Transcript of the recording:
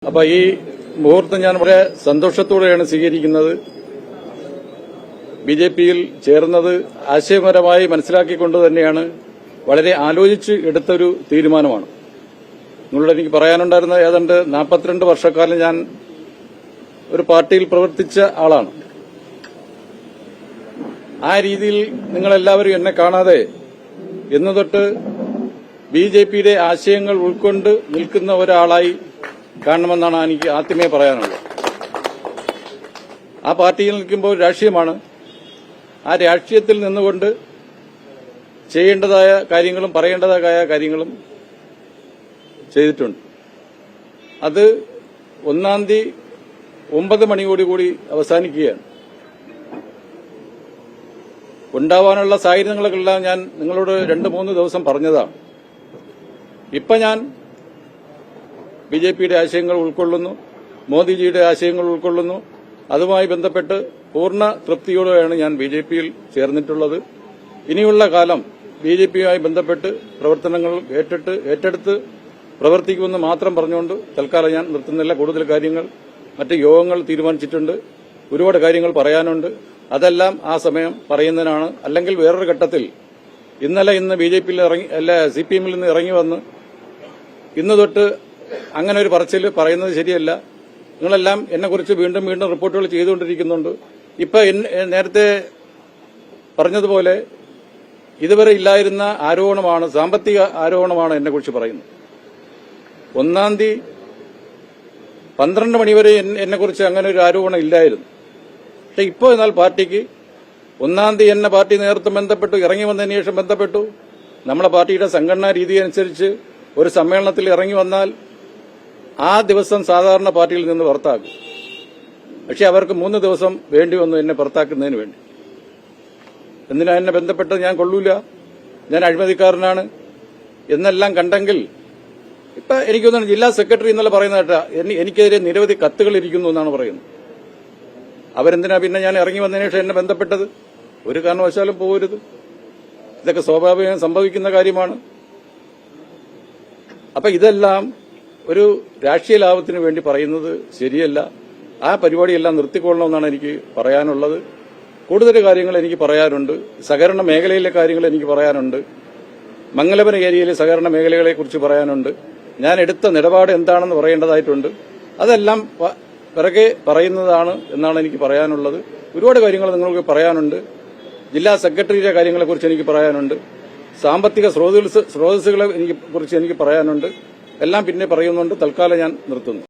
അപ്പൊ ഈ മുഹൂർത്തം ഞാൻ വളരെ സന്തോഷത്തോടെയാണ് സ്വീകരിക്കുന്നത്. ബിജെപിയിൽ ചേർന്നത് ആശയപരമായി മനസ്സിലാക്കിക്കൊണ്ട് തന്നെയാണ്, വളരെ ആലോചിച്ച് എടുത്തൊരു തീരുമാനമാണ്. നിങ്ങളോട് എനിക്ക് പറയാനുണ്ടായിരുന്ന ഏതാണ്ട് 42 വർഷക്കാലം ഞാൻ ഒരു പാർട്ടിയിൽ പ്രവർത്തിച്ച ആളാണ്. ആ രീതിയിൽ നിങ്ങളെല്ലാവരും എന്നെ കാണാതെ ഇന്ന് തൊട്ട് ബിജെപിയുടെ ആശയങ്ങൾ ഉൾക്കൊണ്ട് നിൽക്കുന്ന ഒരാളായി കാണണമെന്നാണ് എനിക്ക് ആദ്യമേ പറയാനുള്ളത്. ആ പാർട്ടിയിൽ നിൽക്കുമ്പോൾ രാഷ്ട്രീയമാണ്. ആ രാഷ്ട്രീയത്തിൽ നിന്നുകൊണ്ട് ചെയ്യേണ്ടതായ കാര്യങ്ങളും പറയേണ്ടതായ കാര്യങ്ങളും ചെയ്തിട്ടുണ്ട്. അത് 1-ാം തീയതി 9 മണിയോടുകൂടി അവസാനിക്കുകയാണ്. ഉണ്ടാവാനുള്ള സാഹചര്യങ്ങളെല്ലാം ഞാൻ നിങ്ങളോട് 2-3 ദിവസം പറഞ്ഞതാണ്. ഇപ്പൊ ഞാൻ ബിജെപിയുടെ ആശയങ്ങൾ ഉൾക്കൊള്ളുന്നു, മോദിജിയുടെ ആശയങ്ങൾ ഉൾക്കൊള്ളുന്നു. അതുമായി ബന്ധപ്പെട്ട് പൂർണ്ണ തൃപ്തിയോടെയാണ് ഞാൻ ബിജെപിയിൽ ചേർന്നിട്ടുള്ളത്. ഇനിയുള്ള കാലം ബിജെപിയുമായി ബന്ധപ്പെട്ട് പ്രവർത്തനങ്ങൾ ഏറ്റെടുത്ത് പ്രവർത്തിക്കുമെന്ന് മാത്രം പറഞ്ഞുകൊണ്ട് തൽക്കാലം ഞാൻ നിർത്തുന്നില്ല. കൂടുതൽ കാര്യങ്ങൾ മറ്റ് യോഗങ്ങൾ തീരുമാനിച്ചിട്ടുണ്ട്. ഒരുപാട് കാര്യങ്ങൾ പറയാനുണ്ട്. അതെല്ലാം ആ സമയം പറയുന്നതിനാണ്. അല്ലെങ്കിൽ വേറൊരു ഘട്ടത്തിൽ ഇന്ന് ബിജെപിയിൽ സിപിഎമ്മിൽ നിന്ന് ഇറങ്ങി വന്ന് ഇന്ന് തൊട്ട് അങ്ങനെ ഒരു പറച്ചിൽ പറയുന്നത് ശരിയല്ല. നിങ്ങളെല്ലാം എന്നെക്കുറിച്ച് വീണ്ടും റിപ്പോർട്ടുകൾ ചെയ്തുകൊണ്ടിരിക്കുന്നുണ്ട്. ഇപ്പൊ നേരത്തെ പറഞ്ഞതുപോലെ ഇതുവരെ ഇല്ലായിരുന്ന ആരോപണമാണ്, സാമ്പത്തിക ആരോപണമാണ് എന്നെക്കുറിച്ച് പറയുന്നത്. 1-ാം തീയതി 12 മണിവരെ എന്നെക്കുറിച്ച് അങ്ങനെ ഒരു ആരോപണം ഇല്ലായിരുന്നു. പക്ഷെ ഇപ്പോൾ എന്നാൽ പാർട്ടിക്ക് 1-ാം തീയതി എന്നെ പാർട്ടി നേതൃത്വം ബന്ധപ്പെട്ടു, ഇറങ്ങി വന്നതിന് ശേഷം ബന്ധപ്പെട്ടു. നമ്മുടെ പാർട്ടിയുടെ സംഘടനാ രീതി അനുസരിച്ച് ഒരു സമ്മേളനത്തിൽ ഇറങ്ങി വന്നാൽ ആ ദിവസം സാധാരണ പാർട്ടിയിൽ നിന്ന് പുറത്താക്കും. പക്ഷെ അവർക്ക് 3 ദിവസം വേണ്ടി വന്നു എന്നെ പുറത്താക്കുന്നതിന് വേണ്ടി. എന്തിനാ എന്നെ ബന്ധപ്പെട്ടത്? ഞാൻ കൊള്ളൂല, ഞാൻ അഴിമതിക്കാരനാണ് എന്നെല്ലാം കണ്ടെങ്കിൽ ഇപ്പൊ എനിക്കൊന്നും ജില്ലാ സെക്രട്ടറി ഇന്നലെ പറയുന്ന കേട്ടാ എനിക്കെതിരെ നിരവധി കത്തുകൾ ഇരിക്കുന്നു എന്നാണ് പറയുന്നത്. അവരെന്തിനാ പിന്നെ ഞാൻ ഇറങ്ങി വന്നതിന് ശേഷം എന്നെ ബന്ധപ്പെട്ടത്? ഒരു കാരണവശാലും പോകരുത്. ഇതൊക്കെ സ്വാഭാവികം സംഭവിക്കുന്ന കാര്യമാണ്. അപ്പൊ ഇതെല്ലാം ഒരു രാഷ്ട്രീയ ലാഭത്തിന് വേണ്ടി പറയുന്നത് ശരിയല്ല. ആ പരിപാടിയെല്ലാം നിർത്തിക്കൊള്ളണമെന്നാണ് എനിക്ക് പറയാനുള്ളത്. കൂടുതൽ കാര്യങ്ങൾ എനിക്ക് പറയാനുണ്ട്. സഹകരണ മേഖലയിലെ കാര്യങ്ങൾ എനിക്ക് പറയാനുണ്ട്. മംഗലപുരം ഏരിയയിലെ സഹകരണ മേഖലകളെക്കുറിച്ച് പറയാനുണ്ട്. ഞാൻ എടുത്ത നിലപാട് എന്താണെന്ന് പറയേണ്ടതായിട്ടുണ്ട്. അതെല്ലാം പിറകെ പറയുന്നതാണ് എന്നാണ് എനിക്ക് പറയാനുള്ളത്. ഒരുപാട് കാര്യങ്ങൾ നിങ്ങൾക്ക് പറയാനുണ്ട്. ജില്ലാ സെക്രട്ടറിയുടെ കാര്യങ്ങളെക്കുറിച്ച് എനിക്ക് പറയാനുണ്ട്. സാമ്പത്തിക സ്രോതസ്സുകളെ കുറിച്ച് എനിക്ക് പറയാനുണ്ട്. എല്ലാം പിന്നെ പറയുന്നുണ്ട്. തൽക്കാലം ഞാൻ നിർത്തുന്നു.